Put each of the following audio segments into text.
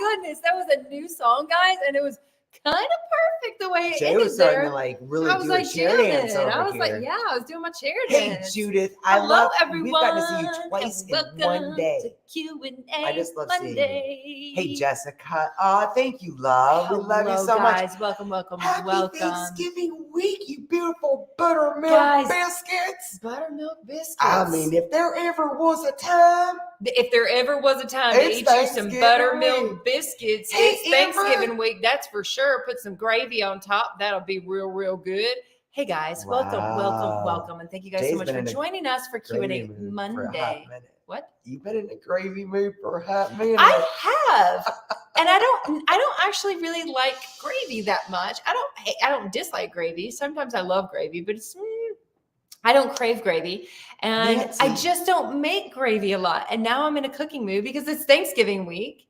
goodness. That was a new song, guys. And it was kind of perfect the way it Jay ended was starting there. to like really I was do like, a chair dance over I was here. like, yeah, I was doing my chair Hey, dance. Judith, Hello, everyone. We've gotten to see you twice in one day. To Q&A I just love Monday. seeing you. Hey, Jessica. Thank you, love. We love you so guys. much. Welcome. Happy Thanksgiving week, you beautiful buttermilk biscuits. Buttermilk biscuits. I mean, if there ever was a time to eat you some buttermilk biscuits, it's Thanksgiving week. That's for sure. Put some gravy on top. That'll be real, real good. Hey guys, welcome, and thank you guys so much for joining us for Q&A Monday. What? You've been in a gravy mood for a hot minute. I have, and I don't actually really like gravy that much. I don't dislike gravy. Sometimes I love gravy, but I don't crave gravy, and I just don't make gravy a lot. And now I'm in a cooking mood because it's Thanksgiving week,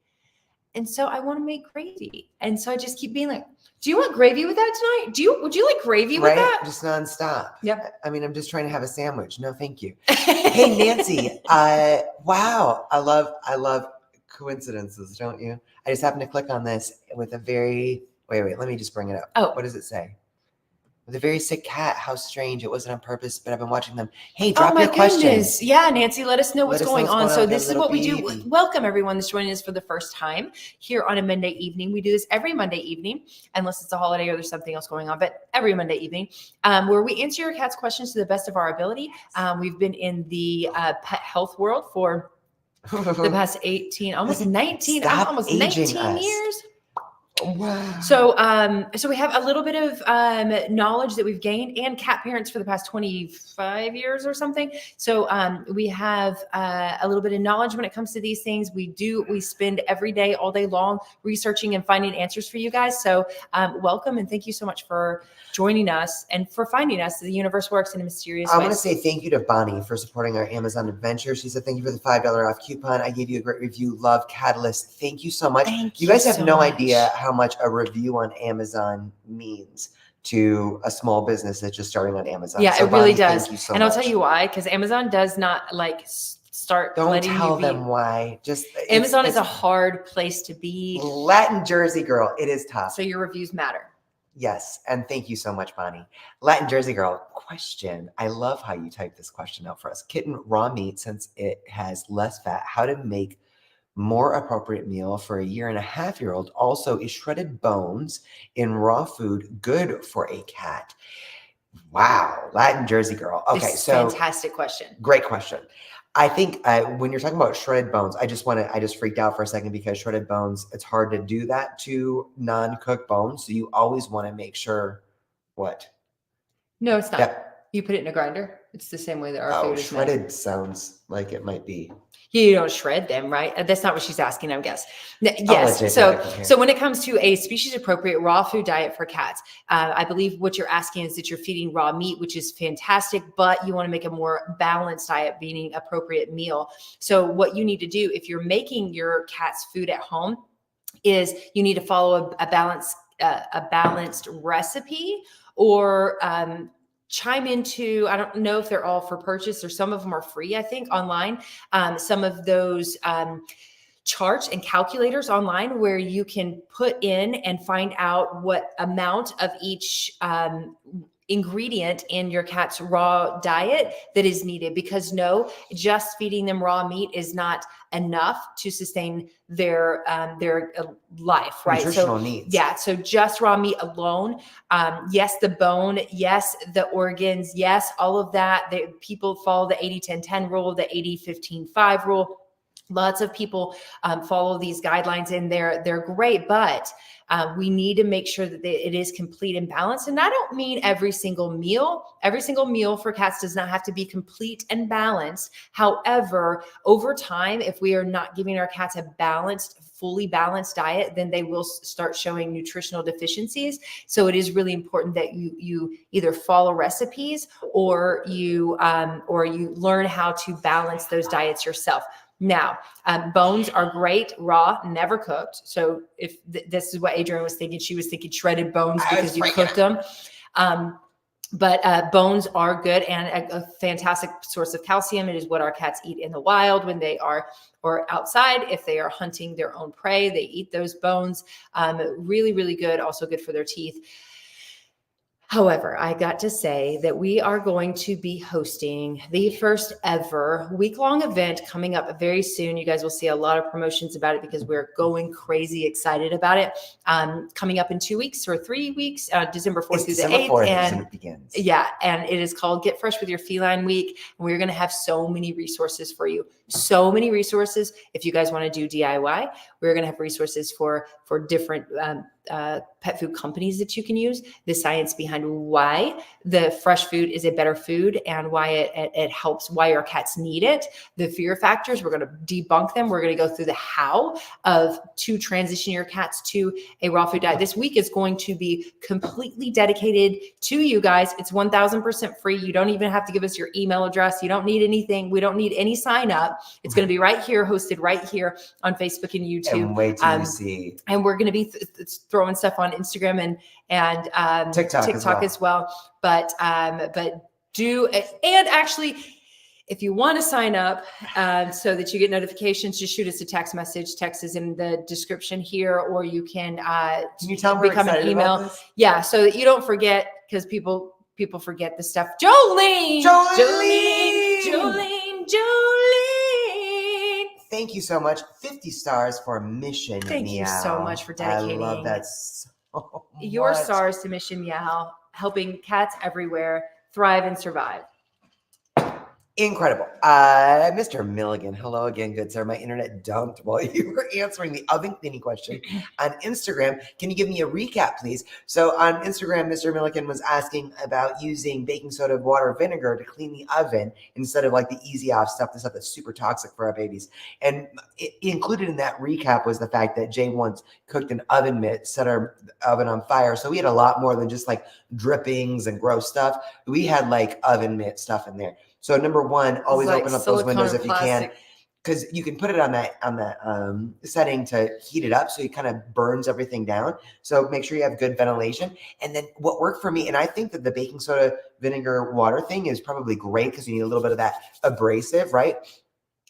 and so I want to make gravy. And so I just keep being like, do you want gravy with that tonight? Would you like gravy with that? Just nonstop. Yep. I mean, I'm just trying to have a sandwich. No, thank you. Hey, Nancy. Wow. I love coincidences, don't you? I just happened to click on this with a very, wait, let me just bring it up. Oh. What does it say? With a very sick cat. How strange. It wasn't on purpose, but I've been watching them. Hey, drop your questions. Yeah, Nancy, let us know what's going on. So this is what we do. Baby. Welcome everyone that's joining us for the first time here on a Monday evening. We do this every Monday evening, unless it's a holiday or there's something else going on, but every Monday evening, where we answer your cat's questions to the best of our ability. We've been in the pet health world for the past 19 years. Wow. So we have a little bit of knowledge that we've gained, and cat parents for the past 25 years or something. So we have a little bit of knowledge when it comes to these things. We spend every day, all day long, researching and finding answers for you guys. So welcome, and thank you so much for joining us and for finding us. The universe works in a mysterious way. I want to say thank you to Bonnie for supporting our Amazon adventure. She said, thank you for the $5 off coupon. I gave you a great review. Love Catalyst. Thank you so much. You guys have no idea how much a review on Amazon means to a small business that's just starting on Amazon. Yeah, so it really Bonnie, does. Thank you so and much. I'll tell you why, because Amazon does not like start. Don't tell them why. Just Amazon is a hard place to be. Latin Jersey girl. It is tough. So your reviews matter. Yes. And thank you so much, Bonnie. Latin Jersey girl, question. I love how you type this question out for us. Kitten, raw meat, since it has less fat, how to make more appropriate meal for a 1.5-year-old. Also, is shredded bones in raw food good for a cat? Wow. Latin Jersey girl. Okay. So fantastic question. Great question. I think when you're talking about shredded bones, I just freaked out for a second because shredded bones, it's hard to do that to non-cooked bones. So you always want to make sure what? No, it's not. Yep. You put it in a grinder. It's the same way that our food is shredded made. Sounds like it might be. You don't shred them, right? That's not what she's asking, I guess. Yes. So when it comes to a species appropriate raw food diet for cats, I believe what you're asking is that you're feeding raw meat, which is fantastic, but you want to make a more balanced diet, meaning appropriate meal. So what you need to do if you're making your cat's food at home is you need to follow a balanced recipe, or chime into, I don't know if they're all for purchase or some of them are free, I think, online. Some of those charts and calculators online where you can put in and find out what amount of each ingredient in your cat's raw diet that is needed, because no, just feeding them raw meat is not enough to sustain their life, right? Nutritional needs. Yeah. So just raw meat alone. Yes, the bone, yes, the organs, yes, all of that. People follow the 80-10-10 rule, the 80-15-5 rule. Lots of people follow these guidelines, and they're great, but we need to make sure that it is complete and balanced. And I don't mean every single meal for cats does not have to be complete and balanced. However, over time, if we are not giving our cats a fully balanced diet, then they will start showing nutritional deficiencies. So it is really important that you either follow recipes or you learn how to balance those diets yourself. Now, bones are great raw, never cooked. So if this is what Adrienne was thinking, she was thinking shredded bones because you cooked them. But bones are good and a fantastic source of calcium. It is what our cats eat in the wild when they are, or outside if they are hunting their own prey. They eat those bones. Really, really good. Also good for their teeth. However, I got to say that we are going to be hosting the first ever week-long event coming up very soon. You guys will see a lot of promotions about it because we're going crazy excited about it. Coming up in 2 weeks or 3 weeks, December 4th through the 8th. 4th and it begins. Yeah, and it is called Get Fresh with Your Feline Week. And we're going to have so many resources for you. So many resources. If you guys want to do DIY, we're going to have resources for different pet food companies that you can use, the science behind why the fresh food is a better food and why it helps, why our cats need it, the fear factors, we're going to debunk them. We're going to go through the how to transition your cats to a raw food diet. This week is going to be completely dedicated to you guys. It's 1000% free. You don't even have to give us your email address. You don't need anything. We don't need any sign up. It's going to be right here, hosted right here on Facebook and YouTube. And wait till you see. And we're going to be throwing stuff on Instagram and TikTok as well. But actually, if you want to sign up so that you get notifications, just shoot us a text message. Text is in the description here, or you can you tell become an email. Yeah, so that you don't forget, because people forget the stuff. Jolene. Thank you so much. 50 stars for Mission Meow. Thank you so much for dedicating. I love that so your much. stars to Mission Meow, helping cats everywhere thrive and survive. Incredible. Mr. Milligan, hello again, good sir. My internet dumped while you were answering the oven cleaning question on Instagram. Can you give me a recap, please? So on Instagram, Mr. Milligan was asking about using baking soda, water, vinegar to clean the oven instead of like the easy off stuff, the stuff that's super toxic for our babies. And included in that recap was the fact that Jay once cooked an oven mitt, set our oven on fire. So we had a lot more than just like drippings and gross stuff. We had like oven mitt stuff in there. So number one, always open up those windows if you can, because you can put it on that setting to heat it up, so it kind of burns everything down. So make sure you have good ventilation. And then what worked for me, and I think that the baking soda, vinegar, water thing is probably great because you need a little bit of that abrasive, right?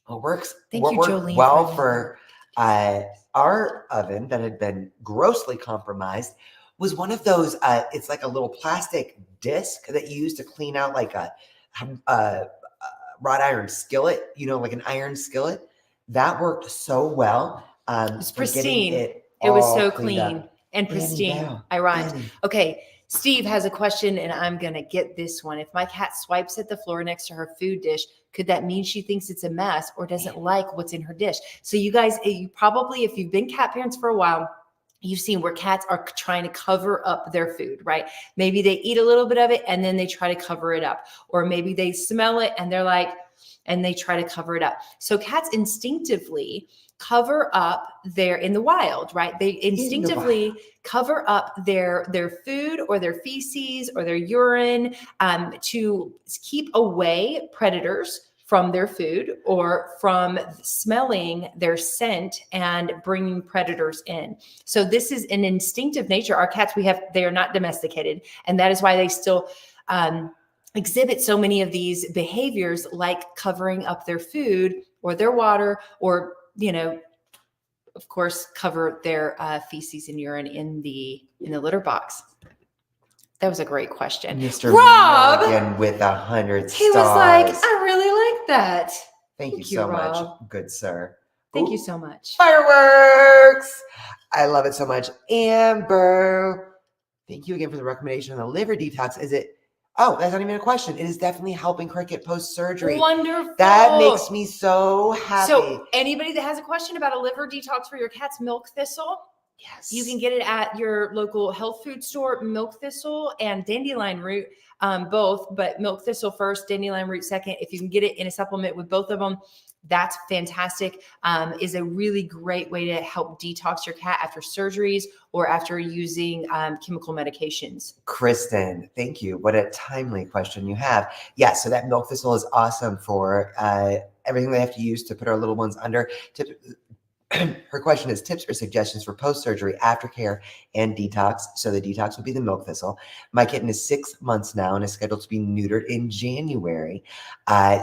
What works? What worked well for our oven that had been grossly compromised was one of those. It's like a little plastic disc that you use to clean out like a wrought iron skillet, like an iron skillet. That worked so well. It's pristine. It was so clean and pristine. I rhymed. Okay. Steve has a question, and I'm going to get this one. If my cat swipes at the floor next to her food dish, could that mean she thinks it's a mess or doesn't like what's in her dish? So you guys, you probably, if you've been cat parents for a while, you've seen where cats are trying to cover up their food, right? Maybe they eat a little bit of it and then they try to cover it up. Or maybe they smell it and they're like, and they try to cover it up. So cats instinctively cover up in the wild, right? They instinctively cover up their food or their feces or their urine to keep away predators from their food or from smelling their scent and bringing predators in. So this is an instinctive nature. Our cats, they are not domesticated. And that is why they still exhibit so many of these behaviors, like covering up their food or their water, or, of course, cover their feces and urine in the litter box. That was a great question. Mr. Rob, again with 100 stars. He was like, I really like that. Thank you so much, good sir. Thank you so much. Fireworks. I love it so much. Amber, thank you again for the recommendation on the liver detox. That's not even a question. It is definitely helping Cricket post-surgery. Wonderful. That makes me so happy. So anybody that has a question about a liver detox for your cat's milk thistle, yes, you can get it at your local health food store. Milk thistle and dandelion root, both, but milk thistle first, dandelion root second. If you can get it in a supplement with both of them, that's fantastic. Is a really great way to help detox your cat after surgeries or after using chemical medications. Kristen, thank you. What a timely question you have. Yeah, so that milk thistle is awesome for everything they have to use to put our little ones under. Her question is tips or suggestions for post-surgery aftercare and detox. So the detox would be the milk thistle. My kitten is 6 months now and is scheduled to be neutered in January.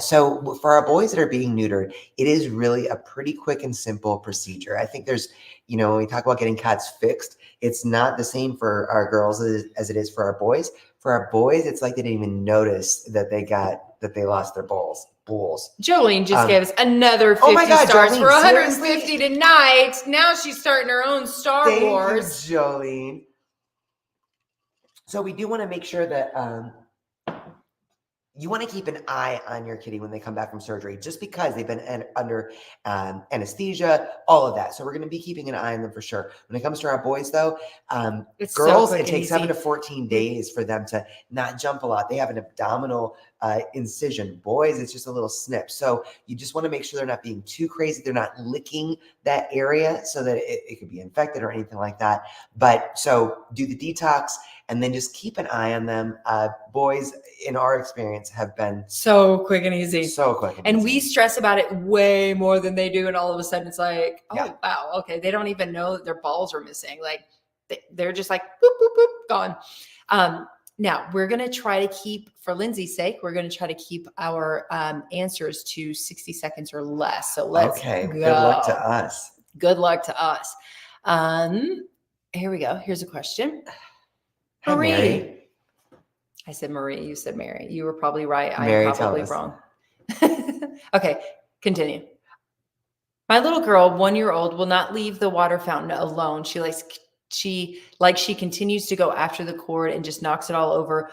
So for our boys that are being neutered, it is really a pretty quick and simple procedure. I think there's, when we talk about getting cats fixed, it's not the same for our girls as it is for our boys. For our boys, it's like they didn't even notice that they lost their bulls. Jolene just gave us another 50 stars Jolene, for 150 seriously? Tonight. Now she's starting her own Star Wars. Thank you, Jolene. So we do want to make sure that you want to keep an eye on your kitty when they come back from surgery, just because they've been under anesthesia, all of that. So we're going to be keeping an eye on them for sure. When it comes to our boys, though, girls, it takes 7 to 14 days for them to not jump a lot. They have an abdominal incision. Boys, it's just a little snip. So you just want to make sure they're not being too crazy. They're not licking that area so that it could be infected or anything like that. But so do the detox and then just keep an eye on them. Boys, in our experience, have been so quick and easy. And we stress about it way more than they do. And all of a sudden it's like, oh, wow. Okay. They don't even know that their balls are missing. Like they're just like, boop, boop, boop, gone. Now we're going to try to keep, for Lindsay's sake, we're going to try to keep our answers to 60 seconds or less. So let's go. Good luck to us. Good luck to us. Here we go. Here's a question. Hi, Mary. I said Marie. You said Mary. You were probably right. Mary, I'm probably wrong. Okay, continue. My little girl, 1-year-old, will not leave the water fountain alone. She continues to go after the cord and just knocks it over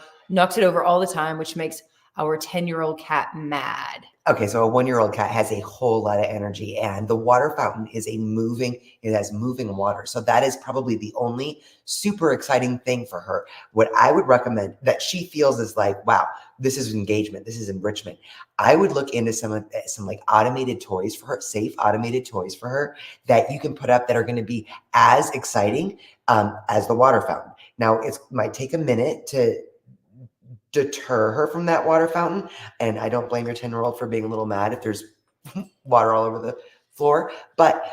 all the time, which makes our 10-year-old cat mad. Okay, so a 1-year-old cat has a whole lot of energy, and the water fountain it has moving water. So that is probably the only super exciting thing for her. What I would recommend that she feels is like, wow, this is engagement, this is enrichment. I would look into some like automated toys for her, safe automated toys for her that you can put up that are going to be as exciting as the water fountain. Now, it might take a minute to deter her from that water fountain. And I don't blame your 10-year-old for being a little mad if there's water all over the floor, but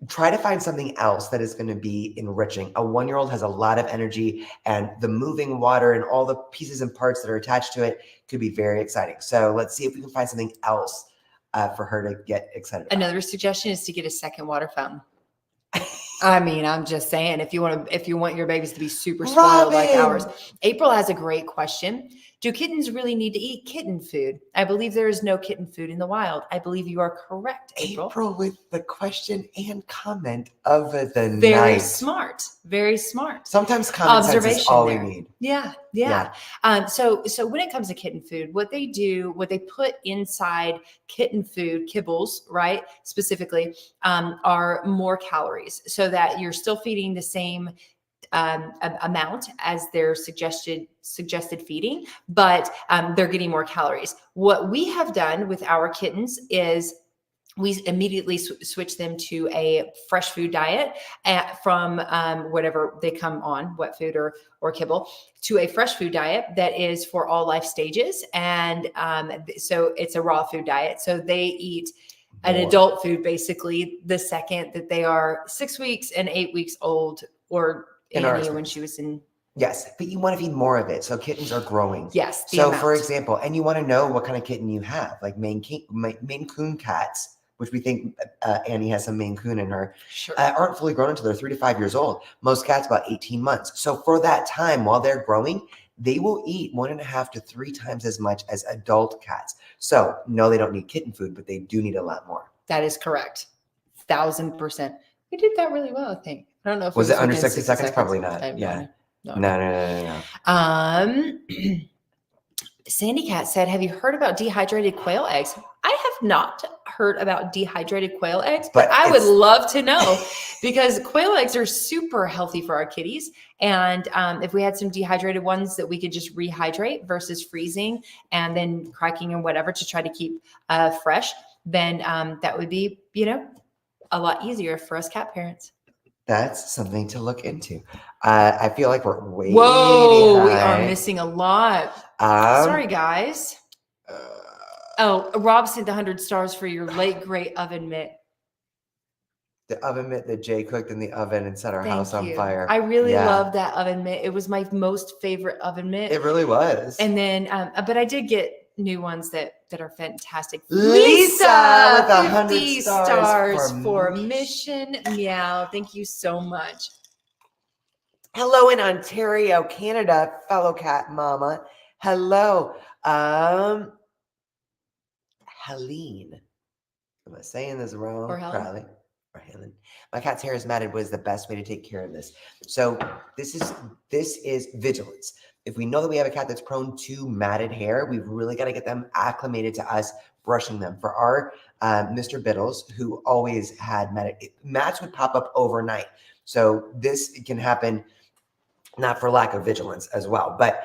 try to find something else that is going to be enriching. A 1-year-old has a lot of energy, and the moving water and all the pieces and parts that are attached to it could be very exciting. So let's see if we can find something else for her to get excited about. Another suggestion is to get a second water fountain. I mean, I'm just saying, if you want your babies to be super spoiled like ours. April has a great question. Do kittens really need to eat kitten food? I believe there is no kitten food in the wild. I believe you are correct, April. April with the question and comment of the night. Very smart. Very smart. Sometimes common sense is all we need. Yeah. So when it comes to kitten food, what they put inside kitten food, kibbles, right, specifically, are more calories, so that you're still feeding the same amount as their suggested feeding, but they're getting more calories. What we have done with our kittens is we immediately switch them to a fresh food diet from whatever they come on, wet food or kibble, to a fresh food diet that is for all life stages. And so it's a raw food diet. So they eat an adult food basically the second that they are 6 weeks and 8 weeks old, or Annie when she was in. Yes, but you want to feed more of it. So kittens are growing. Yes. So for example, and you want to know what kind of kitten you have, like Maine Coon cats, which we think Annie has some Maine Coon in her, aren't fully grown until they're 3 to 5 years old. Most cats about 18 months. So for that time, while they're growing, they will eat 1.5 to 3 times as much as adult cats. So no, they don't need kitten food, but they do need a lot more. That is correct. 1,000%. We did that really well, I think. I don't know if was it under 60 seconds? Probably not. Yeah. No. Sandy Cat said, have you heard about dehydrated quail eggs? I have not heard about dehydrated quail eggs, but I would love to know, because quail eggs are super healthy for our kitties. And if we had some dehydrated ones that we could just rehydrate versus freezing and then cracking and whatever to try to keep fresh, then that would be, a lot easier for us cat parents. That's something to look into. I feel like we're way behind. We are missing a lot. Sorry, guys. Rob sent 100 stars for your late great oven mitt. The oven mitt that Jay cooked in the oven and set our house on you. fire. I really love that oven mitt. It was my most favorite oven mitt. It really was. And then, but I did get new ones that are fantastic. Lisa with 50 stars for mission. Meow. Thank you so much. Hello in Ontario, Canada, fellow cat mama. Hello. Helene. Am I saying this wrong? Or Helen? Probably. Or Helen. My cat's hair is matted. What is the best way to take care of this? So this is vigilance. If we know that we have a cat that's prone to matted hair, we've really got to get them acclimated to us brushing them. For our Mr. Biddles, who always had matted, mats would pop up overnight. So this can happen not for lack of vigilance as well, but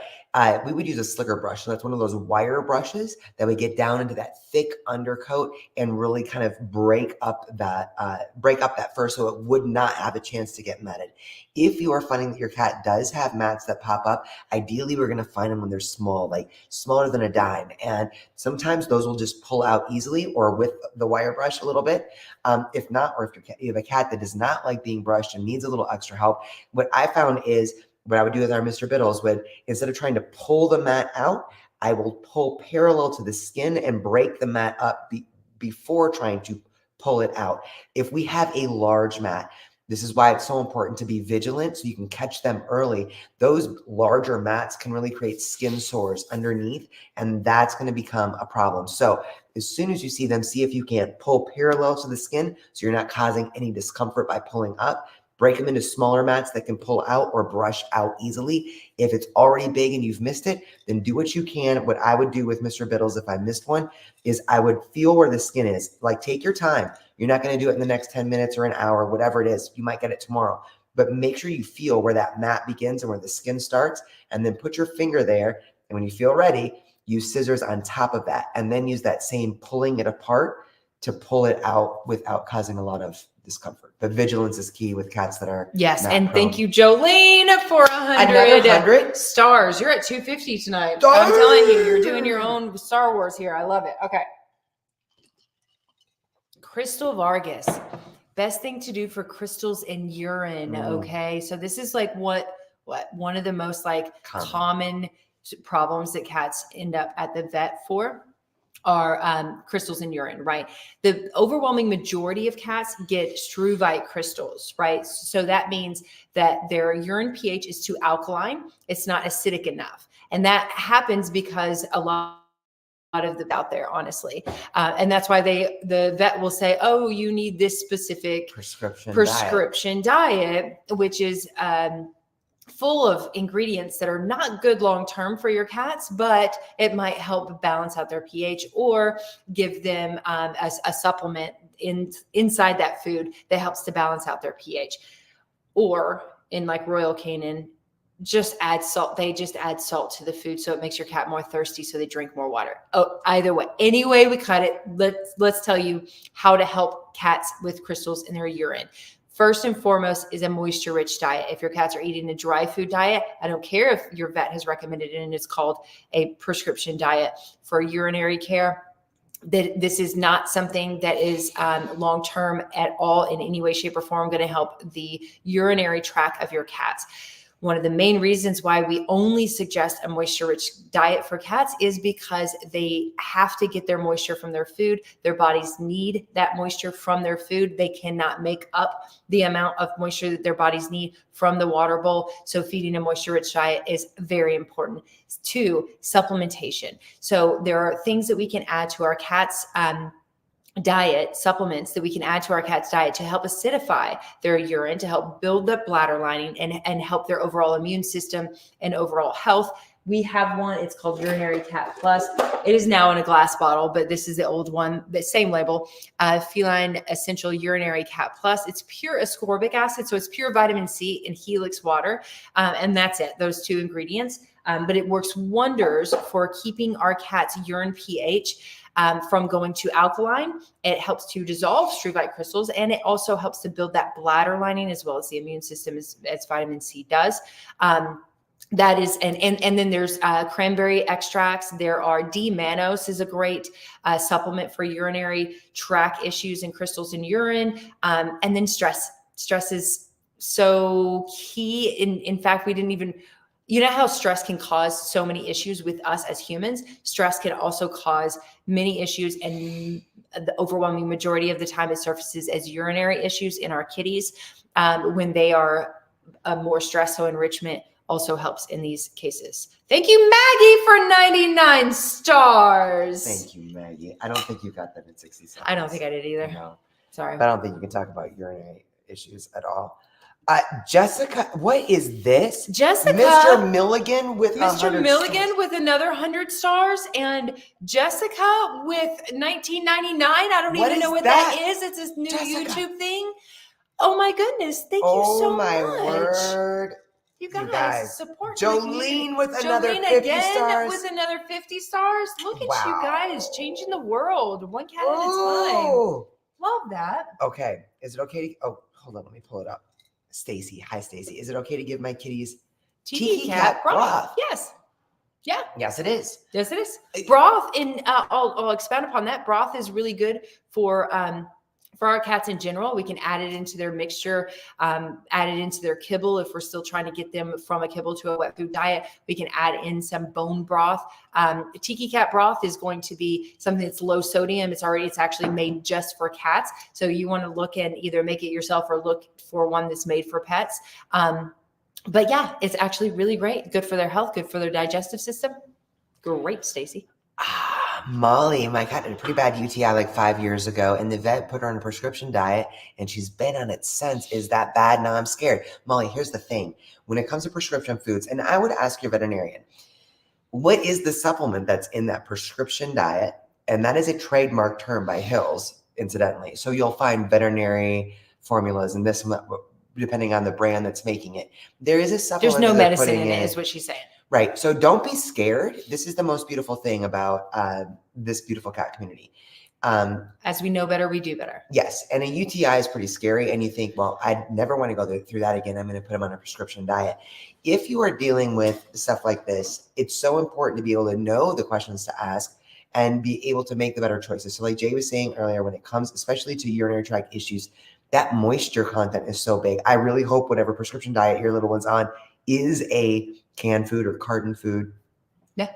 we would use a slicker brush. So that's one of those wire brushes that would get down into that thick undercoat and really kind of break up that fur so it would not have a chance to get matted. If you are finding that your cat does have mats that pop up, ideally we're going to find them when they're small, like smaller than a dime. And sometimes those will just pull out easily or with the wire brush a little bit. If not, or if you have a cat that does not like being brushed and needs a little extra help, what I found is what I would do with our Mr. Biddles would, instead of trying to pull the mat out, I will pull parallel to the skin and break the mat up before trying to pull it out. If we have a large mat, this is why it's so important to be vigilant so you can catch them early. Those larger mats can really create skin sores underneath, and that's going to become a problem. So as soon as you see them, see if you can't pull parallel to the skin so you're not causing any discomfort by pulling up. Break them into smaller mats that can pull out or brush out easily. If it's already big and you've missed it, then do what you can. What I would do with Mr. Biddles if I missed one is I would feel where the skin is. Like, take your time. You're not going to do it in the next 10 minutes or an hour, whatever it is. You might get it tomorrow. But make sure you feel where that mat begins and where the skin starts, and then put your finger there. And when you feel ready, use scissors on top of that, and then use that same pulling it apart to pull it out without causing a lot of discomfort. But vigilance is key with cats that are and thank you, Jolene, for 100 stars. You're at 250 tonight. I'm telling you, you're doing your own Star Wars here. I love it. Okay. Crystal Vargas. Best thing to do for crystals in urine. Okay. So this is like what one of the most like common problems that cats end up at the vet for are crystals in urine, right? The overwhelming majority of cats get struvite crystals, right? So that means that their urine pH is too alkaline. It's not acidic enough. And that happens because a lot of them out there, honestly. And that's why the vet will say, oh, you need this specific prescription diet, which is full of ingredients that are not good long-term for your cats, but it might help balance out their pH or give them a supplement inside that food that helps to balance out their pH. Or in like Royal Canin, just add salt. They just add salt to the food so it makes your cat more thirsty, so they drink more water. Oh, either way, any way we cut it, let's tell you how to help cats with crystals in their urine. First and foremost is a moisture-rich diet. If your cats are eating a dry food diet, I don't care if your vet has recommended it and it's called a prescription diet for urinary care. That this is not something that is long-term at all in any way, shape, or form going to help the urinary tract of your cats. One of the main reasons why we only suggest a moisture-rich diet for cats is because they have to get their moisture from their food. Their bodies need that moisture from their food. They cannot make up the amount of moisture that their bodies need from the water bowl. So feeding a moisture-rich diet is very important. 2, supplementation. So there are things that we can add to our cats' diet, supplements that we can add to our cat's diet to help acidify their urine, to help build the bladder lining and help their overall immune system and overall health. We have one, it's called Urinary Cat Plus. It is now in a glass bottle, but this is the old one, the same label, Feline Essential Urinary Cat Plus. It's pure ascorbic acid, so it's pure vitamin C and Helix water, and that's it, those 2 ingredients. But it works wonders for keeping our cat's urine pH from going to alkaline. It helps to dissolve struvite crystals, and it also helps to build that bladder lining as well as the immune system as vitamin C does. That is, and then there's cranberry extracts. There are D-mannose is a great supplement for urinary tract issues and crystals in urine. And then stress is so key. In fact, we didn't even, you know how stress can cause so many issues with us as humans. Stress can also cause many issues, and the overwhelming majority of the time it surfaces as urinary issues in our kitties when they are more stressed. So enrichment also helps in these cases. Thank you, Maggie, for 99 stars. Thank you, Maggie. I don't think you got that in 60 seconds. I don't think I did either. No. Sorry. But I don't think you can talk about urinary issues at all. Jessica, what is this? Jessica. Mr. Milligan with Mr. Milligan with another 100 stars, and Jessica with 19.99. I don't even know what that is. It's this new YouTube thing. Oh my goodness. Thank you so much. Oh my word. You guys support Jolene with another Jolene 50 again stars. with another 50 stars. Look at you guys changing the world one cat at a time. Oh. Love that. Okay. Is it okay to, oh, hold on. Let me pull it up. Stacy. Hi, Stacy. Is it okay to give my kitties Tiki Cat broth? Yes. Yeah. Yes, it is. Yes, it is. Broth, and I'll expand upon that. Broth is really good for our cats in general. We can add it into their mixture, add it into their kibble. If we're still trying to get them from a kibble to a wet food diet, we can add in some bone broth. Tiki Cat broth is going to be something that's low sodium. It's actually made just for cats. So you want to look and either make it yourself or look for one that's made for pets. But yeah, it's actually really great. Good for their health, good for their digestive system. Great, Stacy. Molly, my cat had a pretty bad UTI like 5 years ago, and the vet put her on a prescription diet, and she's been on it since. Is that bad? Now I'm scared. Molly, here's the thing. When it comes to prescription foods, and I would ask your veterinarian, what is the supplement that's in that prescription diet? And that is a trademark term by Hills, incidentally. So you'll find veterinary formulas and this, depending on the brand that's making it. There is a supplement. There's no medicine in it, is what she's saying. Right. So don't be scared. This is the most beautiful thing about this beautiful cat community. As we know better, we do better. Yes. And a UTI is pretty scary. And you think, well, I'd never want to go through that again. I'm going to put them on a prescription diet. If you are dealing with stuff like this, it's so important to be able to know the questions to ask and be able to make the better choices. So like Jay was saying earlier, when it comes especially to urinary tract issues, that moisture content is so big. I really hope whatever prescription diet your little one's on is a canned food or carton food,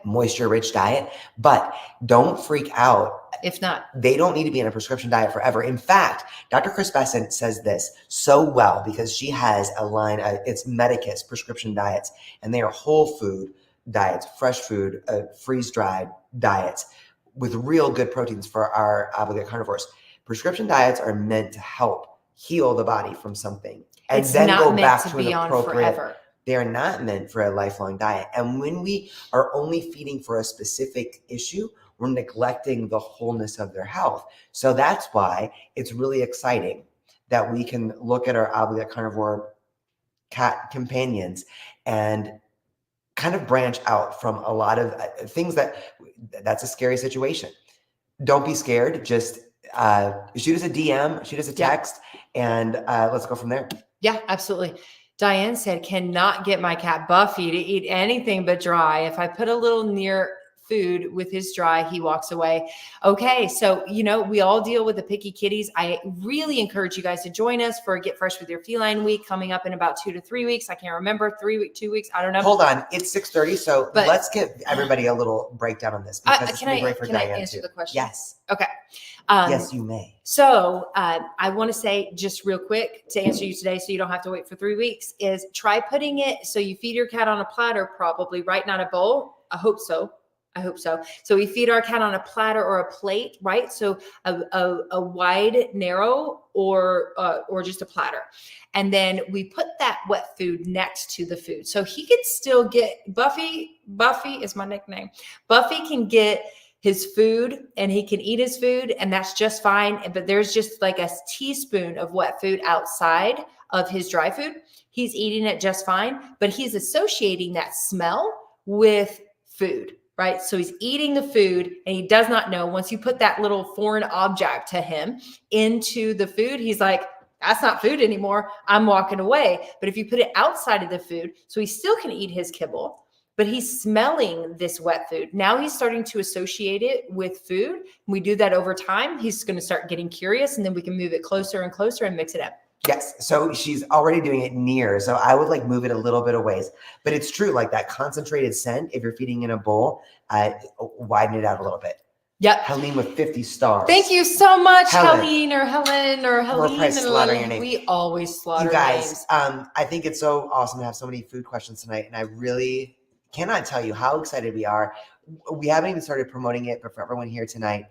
moisture-rich diet. But don't freak out. If not, they don't need to be on a prescription diet forever. In fact, Dr. Chris Besson says this so well because she has a line, it's Medicus prescription diets, and they are whole food diets, fresh food, freeze-dried diets with real good proteins for our obligate carnivores. Prescription diets are meant to help heal the body from something and it's then not go meant back to to be an on appropriate. forever. They are not meant for a lifelong diet. And when we are only feeding for a specific issue, we're neglecting the wholeness of their health. So that's why it's really exciting that we can look at our obligate carnivore cat companions and kind of branch out from a lot of things that's a scary situation. Don't be scared. Just shoot us a DM, shoot us a text, and let's go from there. Yeah, absolutely. Diane said, cannot get my cat Buffy to eat anything but dry. If I put a little near food with his dry, he walks away. Okay. So, we all deal with the picky kitties. I really encourage you guys to join us for Get Fresh with Your Feline Week coming up in about 2 to 3 weeks. I can't remember, 2 weeks. I don't know. Hold on. It's 6:30. So let's give everybody a little breakdown on this because it's great for Diane I answer the question? Yes. Okay. Yes, you may. So I want to say just real quick to answer you today, so you don't have to wait for 3 weeks, is try putting it so you feed your cat on a platter, probably, right? Not a bowl. I hope so. So we feed our cat on a platter or a plate, right? So a wide, narrow, or just a platter. And then we put that wet food next to the food. So he can still get Buffy is my nickname. Buffy can get his food and he can eat his food, and that's just fine. But there's just like a teaspoon of wet food outside of his dry food. He's eating it just fine, but he's associating that smell with food, right? So he's eating the food and he does not know. Once you put that little foreign object to him into the food, he's like, that's not food anymore. I'm walking away. But if you put it outside of the food, so he still can eat his kibble, but he's smelling this wet food. Now he's starting to associate it with food. We do that over time. He's going to start getting curious, and then we can move it closer and closer and mix it up. Yes. So she's already doing it near. So I would like move it a little bit of ways, but it's true. Like that concentrated scent, if you're feeding in a bowl, widen it out a little bit. Yep. Helene with 50 stars. Thank you so much, Helene or Helen or Helene. We're probably slaughtering your name. We always slaughter you guys, names. I think it's so awesome to have so many food questions tonight. And I really cannot tell you how excited we are. We haven't even started promoting it, but for everyone here tonight,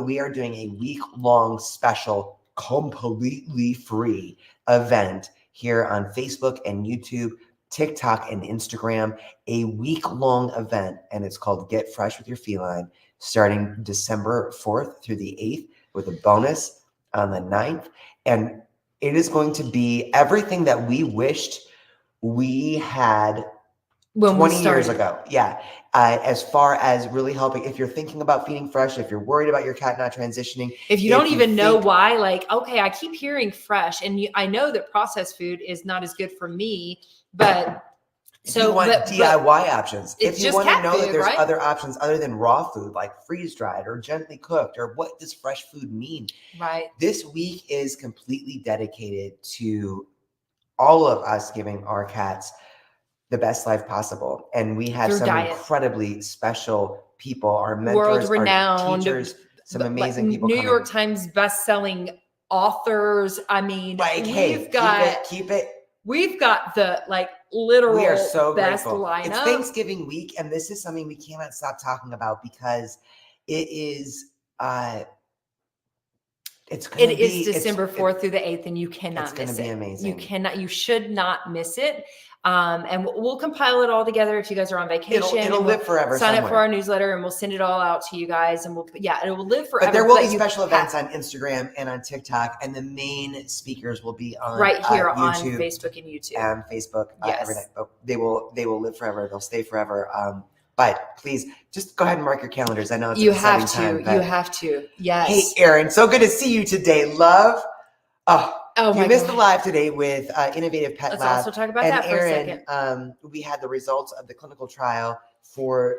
we are doing a week-long special, completely free event here on Facebook and YouTube, TikTok and Instagram, a week-long event, and it's called Get Fresh with Your Feline, starting December 4th through the 8th with a bonus on the 9th. And it is going to be everything that we wished we had 20 years ago. Yeah. As far as really helping, if you're thinking about feeding fresh, if you're worried about your cat not transitioning. If you don't even know why, like, okay, I keep hearing fresh, and I know that processed food is not as good for me, but so you want DIY options. If you want to know that there's other options other than raw food, like freeze dried or gently cooked, or what does fresh food mean? Right. This week is completely dedicated to all of us giving our cats the best life possible. And we have some incredibly special people, our mentors, world-renowned, our teachers, some amazing people. New York Times best-selling authors. I mean, like, we've got we've got the literal we are so best grateful. lineup. It's Thanksgiving week, and this is something we cannot stop talking about because it is it is December 4th through the 8th, and you cannot miss it. It's going to be amazing. You should not miss it. And we'll compile it all together if you guys are on vacation. It'll live forever. Sign up for our newsletter, and we'll send it all out to you guys. And it will live forever. But there will be special events on Instagram and on TikTok, and the main speakers will be on right here YouTube, on Facebook and YouTube. And Facebook every night. But they will live forever. They'll stay forever. But please just go ahead and mark your calendars. I know it's you have to. Yes. Hey, Erin, so good to see you today, love. Oh, you missed the live today with Innovative Pet Lab. Let's also talk about that for Erin, a second. We had the results of the clinical trial for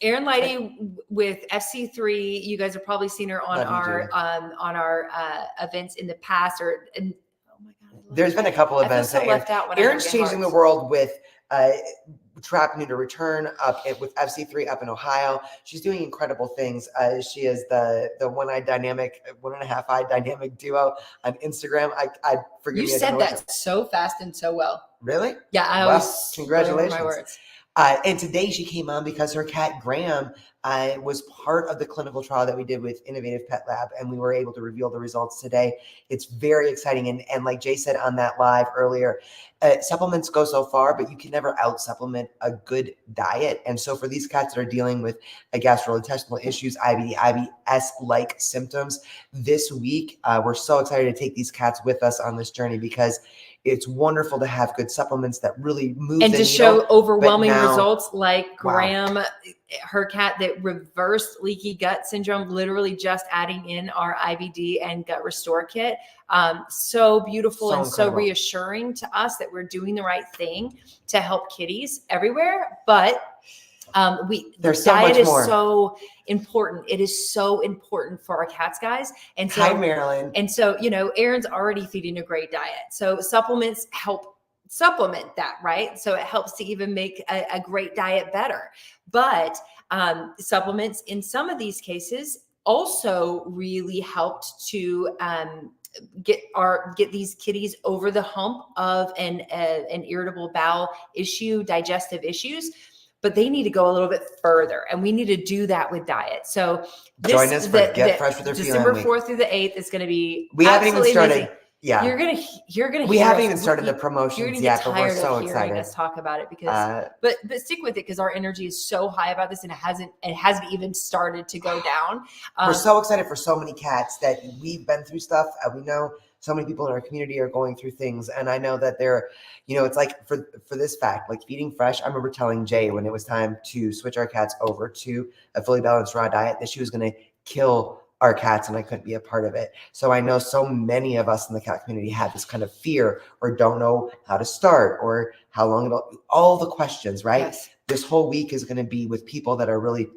Erin Lighty with FC3. You guys have probably seen her on our events in the past. Oh my God, there's been a couple events. So left out Erin's changing the world with Trap Neuter Return up with FC3 up in Ohio. She's doing incredible things. She is the one-eyed dynamic, 1.5-eye dynamic duo on Instagram. I forgive you me. You said that so fast and so well. Really? Yeah, I always congratulations. My words. And today she came on because her cat Graham was part of the clinical trial that we did with Innovative Pet Lab, and we were able to reveal the results today. It's very exciting. And like Jay said on that live earlier, supplements go so far, but you can never out-supplement a good diet. And so for these cats that are dealing with gastrointestinal issues, IBD, IBS-like symptoms, this week, we're so excited to take these cats with us on this journey because it's wonderful to have good supplements that really move and the to needle, show overwhelming results like Graham, wow. Her cat that reversed leaky gut syndrome, literally just adding in our IBD and gut restore kit. So beautiful and incredible. So reassuring to us that we're doing the right thing to help kitties everywhere. But there's diet is more. So important. It is so important for our cats, guys. And so, hi, Marilyn. And so, Erin's already feeding a great diet. So supplements help supplement that, right? So it helps to even make a great diet better. But supplements in some of these cases also really helped to get these kitties over the hump of an irritable bowel issue, digestive issues. But they need to go a little bit further, and we need to do that with diet. So join us for Get Fresh with Your Feline December 4th through the 8th is going to be. We haven't even started. Amazing. Yeah, you're gonna. We haven't even started the promotions yet, but we're so excited. Us talk about it because, but stick with it because our energy is so high about this, and it hasn't even started to go down. We're so excited for so many cats that we've been through stuff. We know so many people in our community are going through things, and I know that they're, it's like for this fact, like feeding fresh. I remember telling Jay when it was time to switch our cats over to a fully balanced raw diet that she was going to kill our cats and I couldn't be a part of it. So I know so many of us in the cat community have this kind of fear or don't know how to start or how long all the questions, right? Yes. This whole week is going to be with people that are really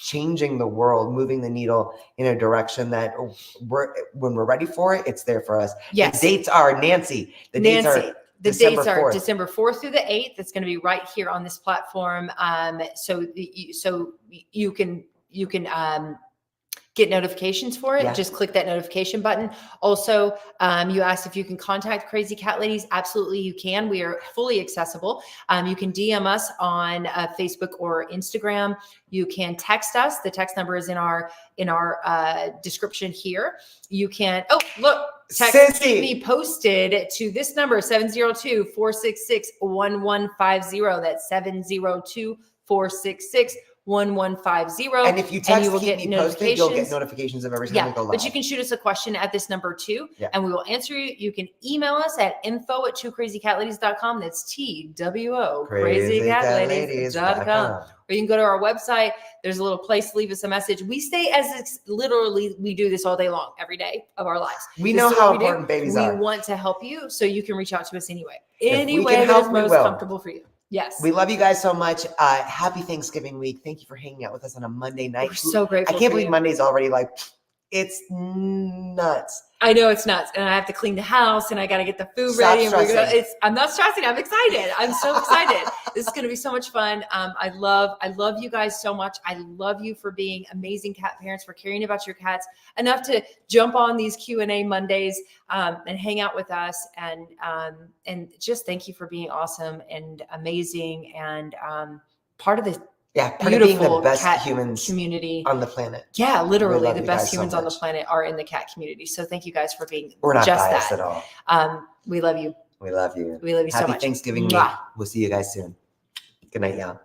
changing the world, moving the needle in a direction that when we're ready for it, it's there for us. Yes. The dates are, Nancy, the dates are December 4th through the 8th. It's going to be right here on this platform. So you can get notifications for it. Yeah. Just click that notification button. Also, you asked if you can contact Crazy Cat Ladies. Absolutely, you can. We are fully accessible. You can DM us on Facebook or Instagram. You can text us. The text number is in our description here. You can, oh, look, text me posted to this number, 702-466-1150. That's 702-466-1150. And if you text Keep Me Posted, you'll get notifications of every time we go live. But you can shoot us a question at this number too, and we will answer you. You can email us at info@twocrazycatladies.com. That's TWO crazycatladies.com. Or you can go to our website. There's a little place to leave us a message. We stay literally, we do this all day long, every day of our lives. We know how important babies are. We want to help you, so you can reach out to us anyway. Any way that is most comfortable for you. Yes. We love you guys so much. Happy Thanksgiving week. Thank you for hanging out with us on a Monday night. We're so grateful. I can't believe Monday's already like, it's nuts. I know it's nuts. And I have to clean the house and I got to get the food ready. And I'm not stressing. I'm excited. I'm so excited. This is going to be so much fun. I love you guys so much. I love you for being amazing cat parents, for caring about your cats enough to jump on these Q&A Mondays and hang out with us. And just thank you for being awesome and amazing and part of the part of being the best humans community on the planet. Yeah, literally the best humans on the planet are in the cat community. So thank you guys for being We're not just biased that. at all. We love you. We love you. We love you so much. Happy Thanksgiving week. We'll see you guys soon. Good night, y'all.